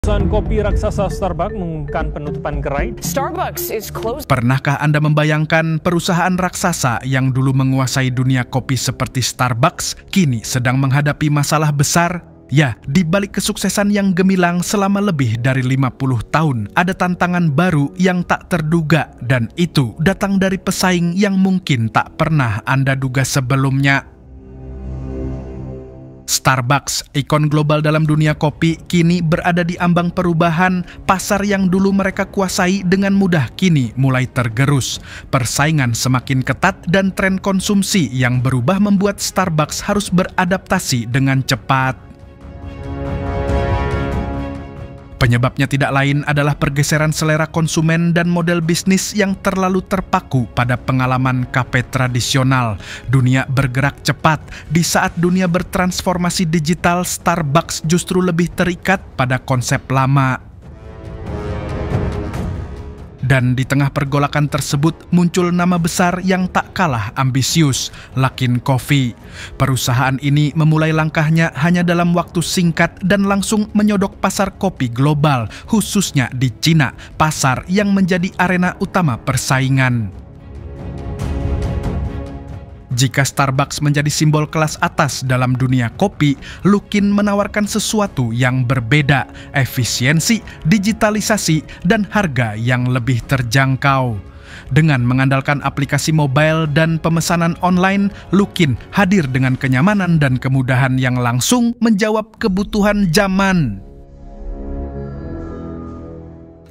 Perusahaan kopi raksasa Starbucks mengumumkan penutupan gerai. Starbucks is closed. Pernahkah Anda membayangkan perusahaan raksasa yang dulu menguasai dunia kopi seperti Starbucks kini sedang menghadapi masalah besar? Ya, di balik kesuksesan yang gemilang selama lebih dari 50 tahun, ada tantangan baru yang tak terduga, dan itu datang dari pesaing yang mungkin tak pernah Anda duga sebelumnya. Starbucks, ikon global dalam dunia kopi, kini berada di ambang perubahan. Pasar yang dulu mereka kuasai dengan mudah kini mulai tergerus. Persaingan semakin ketat dan tren konsumsi yang berubah membuat Starbucks harus beradaptasi dengan cepat. Penyebabnya tidak lain adalah pergeseran selera konsumen dan model bisnis yang terlalu terpaku pada pengalaman kafe tradisional. Dunia bergerak cepat. Di saat dunia bertransformasi digital, Starbucks justru lebih terikat pada konsep lama. Dan di tengah pergolakan tersebut muncul nama besar yang tak kalah ambisius, Luckin Coffee. Perusahaan ini memulai langkahnya hanya dalam waktu singkat dan langsung menyodok pasar kopi global, khususnya di Cina, pasar yang menjadi arena utama persaingan. Jika Starbucks menjadi simbol kelas atas dalam dunia kopi, Luckin menawarkan sesuatu yang berbeda, efisiensi, digitalisasi, dan harga yang lebih terjangkau. Dengan mengandalkan aplikasi mobile dan pemesanan online, Luckin hadir dengan kenyamanan dan kemudahan yang langsung menjawab kebutuhan zaman.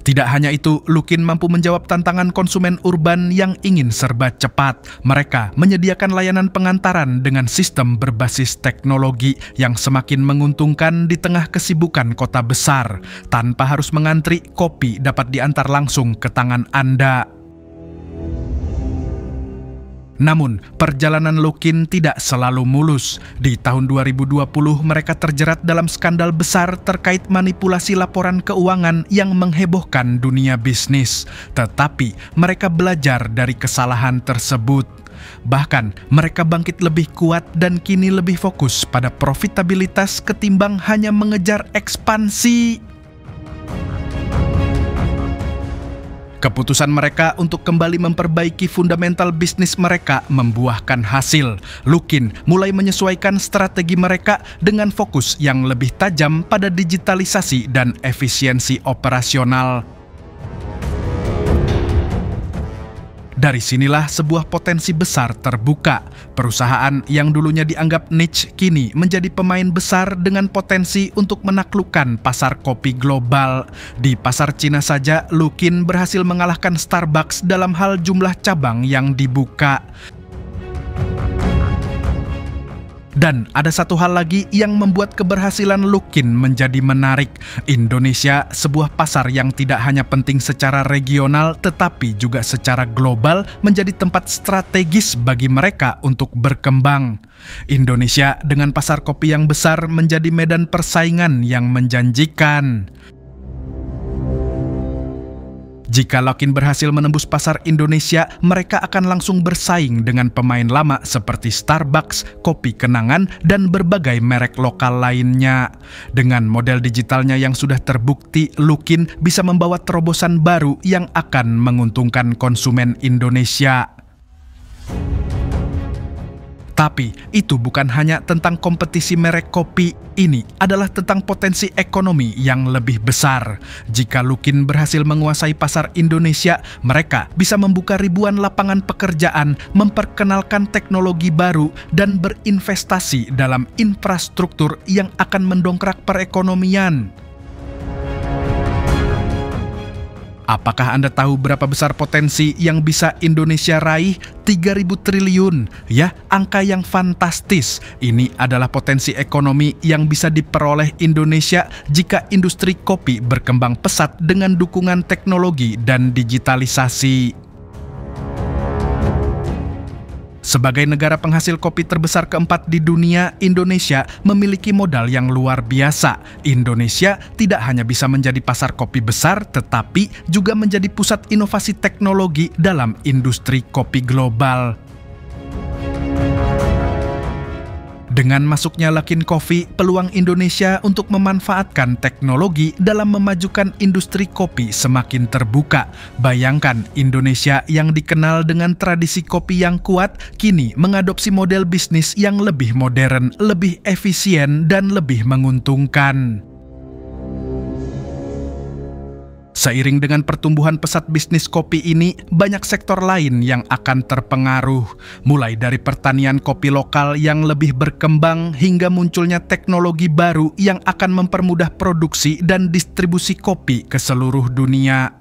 Tidak hanya itu, Luckin mampu menjawab tantangan konsumen urban yang ingin serba cepat. Mereka menyediakan layanan pengantaran dengan sistem berbasis teknologi yang semakin menguntungkan di tengah kesibukan kota besar. Tanpa harus mengantri, kopi dapat diantar langsung ke tangan Anda. Namun, perjalanan Luckin tidak selalu mulus. Di tahun 2020, mereka terjerat dalam skandal besar terkait manipulasi laporan keuangan yang menghebohkan dunia bisnis. Tetapi, mereka belajar dari kesalahan tersebut. Bahkan, mereka bangkit lebih kuat dan kini lebih fokus pada profitabilitas ketimbang hanya mengejar ekspansi. Keputusan mereka untuk kembali memperbaiki fundamental bisnis mereka membuahkan hasil. Luckin mulai menyesuaikan strategi mereka dengan fokus yang lebih tajam pada digitalisasi dan efisiensi operasional. Dari sinilah sebuah potensi besar terbuka. Perusahaan yang dulunya dianggap niche kini menjadi pemain besar dengan potensi untuk menaklukkan pasar kopi global. Di pasar Cina saja, Luckin berhasil mengalahkan Starbucks dalam hal jumlah cabang yang dibuka. Dan ada satu hal lagi yang membuat keberhasilan Luckin menjadi menarik. Indonesia, sebuah pasar yang tidak hanya penting secara regional tetapi juga secara global, menjadi tempat strategis bagi mereka untuk berkembang. Indonesia dengan pasar kopi yang besar menjadi medan persaingan yang menjanjikan. Jika Luckin berhasil menembus pasar Indonesia, mereka akan langsung bersaing dengan pemain lama seperti Starbucks, Kopi Kenangan, dan berbagai merek lokal lainnya. Dengan model digitalnya yang sudah terbukti, Luckin bisa membawa terobosan baru yang akan menguntungkan konsumen Indonesia. Tapi itu bukan hanya tentang kompetisi merek kopi, ini adalah tentang potensi ekonomi yang lebih besar. Jika Luckin berhasil menguasai pasar Indonesia, mereka bisa membuka ribuan lapangan pekerjaan, memperkenalkan teknologi baru, dan berinvestasi dalam infrastruktur yang akan mendongkrak perekonomian. Apakah Anda tahu berapa besar potensi yang bisa Indonesia raih? 3.000 triliun. Ya, angka yang fantastis. Ini adalah potensi ekonomi yang bisa diperoleh Indonesia jika industri kopi berkembang pesat dengan dukungan teknologi dan digitalisasi. Sebagai negara penghasil kopi terbesar keempat di dunia, Indonesia memiliki modal yang luar biasa. Indonesia tidak hanya bisa menjadi pasar kopi besar, tetapi juga menjadi pusat inovasi teknologi dalam industri kopi global. Dengan masuknya Luckin Coffee, peluang Indonesia untuk memanfaatkan teknologi dalam memajukan industri kopi semakin terbuka. Bayangkan, Indonesia yang dikenal dengan tradisi kopi yang kuat, kini mengadopsi model bisnis yang lebih modern, lebih efisien, dan lebih menguntungkan. Seiring dengan pertumbuhan pesat bisnis kopi ini, banyak sektor lain yang akan terpengaruh. Mulai dari pertanian kopi lokal yang lebih berkembang hingga munculnya teknologi baru yang akan mempermudah produksi dan distribusi kopi ke seluruh dunia.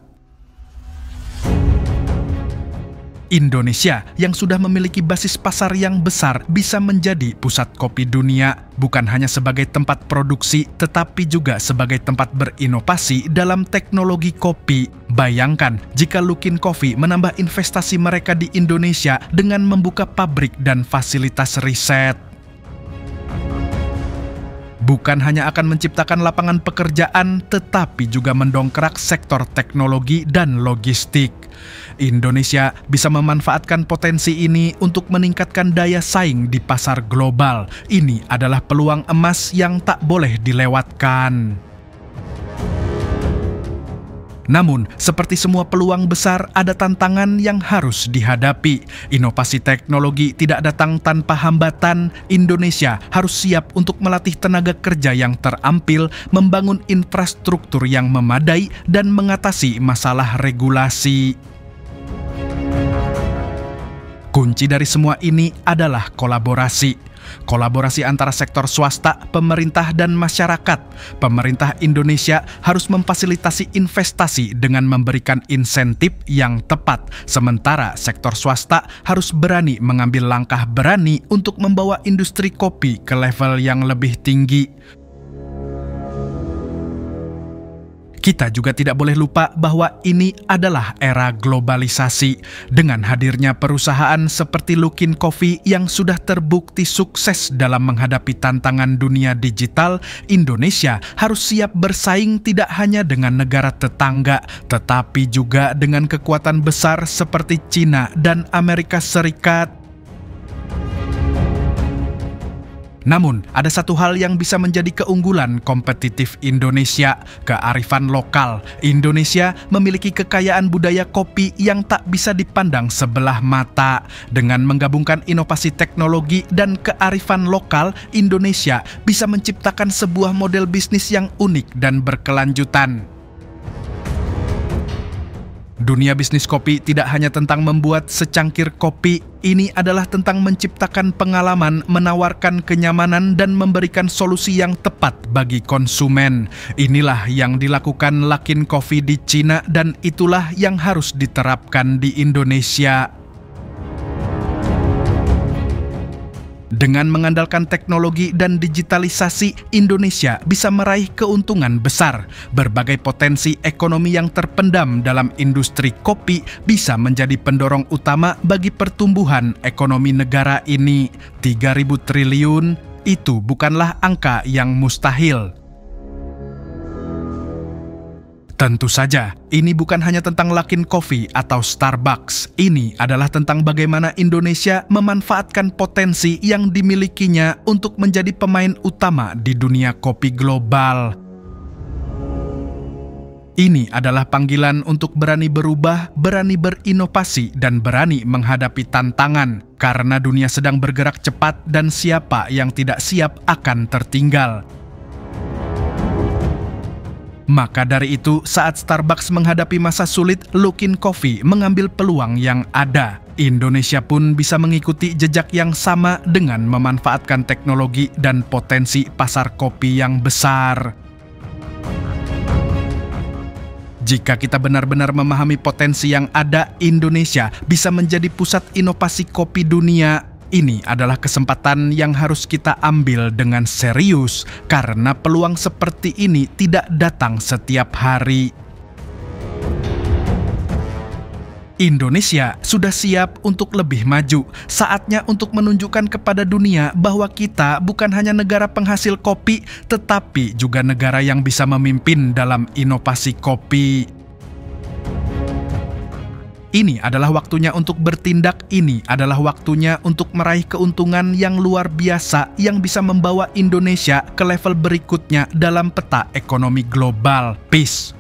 Indonesia yang sudah memiliki basis pasar yang besar bisa menjadi pusat kopi dunia, bukan hanya sebagai tempat produksi, tetapi juga sebagai tempat berinovasi dalam teknologi kopi. Bayangkan jika Luckin Coffee menambah investasi mereka di Indonesia dengan membuka pabrik dan fasilitas riset. Bukan hanya akan menciptakan lapangan pekerjaan, tetapi juga mendongkrak sektor teknologi dan logistik. Indonesia bisa memanfaatkan potensi ini untuk meningkatkan daya saing di pasar global. Ini adalah peluang emas yang tak boleh dilewatkan. Namun, seperti semua peluang besar, ada tantangan yang harus dihadapi. Inovasi teknologi tidak datang tanpa hambatan. Indonesia harus siap untuk melatih tenaga kerja yang terampil, membangun infrastruktur yang memadai, dan mengatasi masalah regulasi. Kunci dari semua ini adalah kolaborasi. Kolaborasi antara sektor swasta, pemerintah, dan masyarakat. Pemerintah Indonesia harus memfasilitasi investasi dengan memberikan insentif yang tepat, sementara sektor swasta harus berani mengambil langkah berani untuk membawa industri kopi ke level yang lebih tinggi. Kita juga tidak boleh lupa bahwa ini adalah era globalisasi. Dengan hadirnya perusahaan seperti Luckin Coffee yang sudah terbukti sukses dalam menghadapi tantangan dunia digital, Indonesia harus siap bersaing tidak hanya dengan negara tetangga, tetapi juga dengan kekuatan besar seperti China dan Amerika Serikat. Namun, ada satu hal yang bisa menjadi keunggulan kompetitif Indonesia, kearifan lokal. Indonesia memiliki kekayaan budaya kopi yang tak bisa dipandang sebelah mata. Dengan menggabungkan inovasi teknologi dan kearifan lokal, Indonesia bisa menciptakan sebuah model bisnis yang unik dan berkelanjutan. Dunia bisnis kopi tidak hanya tentang membuat secangkir kopi, ini adalah tentang menciptakan pengalaman, menawarkan kenyamanan, dan memberikan solusi yang tepat bagi konsumen. Inilah yang dilakukan Luckin Coffee di Cina dan itulah yang harus diterapkan di Indonesia. Dengan mengandalkan teknologi dan digitalisasi, Indonesia bisa meraih keuntungan besar. Berbagai potensi ekonomi yang terpendam dalam industri kopi bisa menjadi pendorong utama bagi pertumbuhan ekonomi negara ini. 3.000 triliun itu bukanlah angka yang mustahil. Tentu saja, ini bukan hanya tentang Luckin Coffee atau Starbucks. Ini adalah tentang bagaimana Indonesia memanfaatkan potensi yang dimilikinya untuk menjadi pemain utama di dunia kopi global. Ini adalah panggilan untuk berani berubah, berani berinovasi, dan berani menghadapi tantangan. Karena dunia sedang bergerak cepat dan siapa yang tidak siap akan tertinggal. Maka dari itu, saat Starbucks menghadapi masa sulit, Luckin Coffee mengambil peluang yang ada. Indonesia pun bisa mengikuti jejak yang sama dengan memanfaatkan teknologi dan potensi pasar kopi yang besar. Jika kita benar-benar memahami potensi yang ada, Indonesia bisa menjadi pusat inovasi kopi dunia. Ini adalah kesempatan yang harus kita ambil dengan serius, karena peluang seperti ini tidak datang setiap hari. Indonesia sudah siap untuk lebih maju. Saatnya untuk menunjukkan kepada dunia bahwa kita bukan hanya negara penghasil kopi, tetapi juga negara yang bisa memimpin dalam inovasi kopi. Ini adalah waktunya untuk bertindak, ini adalah waktunya untuk meraih keuntungan yang luar biasa yang bisa membawa Indonesia ke level berikutnya dalam peta ekonomi global. Peace.